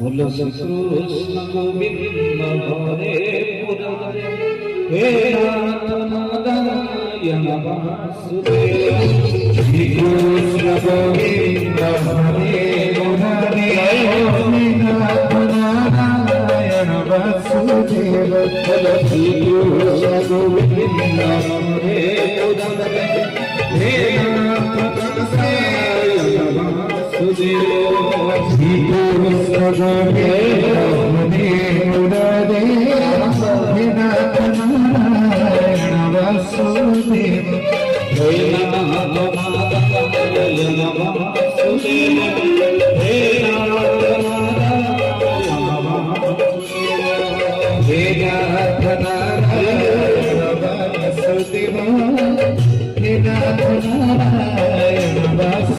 बोलो कृष्ण गोविंद हरे मुरारे हे नाथ नारायण वासुदेव कृष्ण गोविंद हरे मुरारे हे नाथ नारायण वासुदेव बोलो कृष्ण गोविंद हरे मुरारे हे नाथ नारायण वासुदेव Vasudeva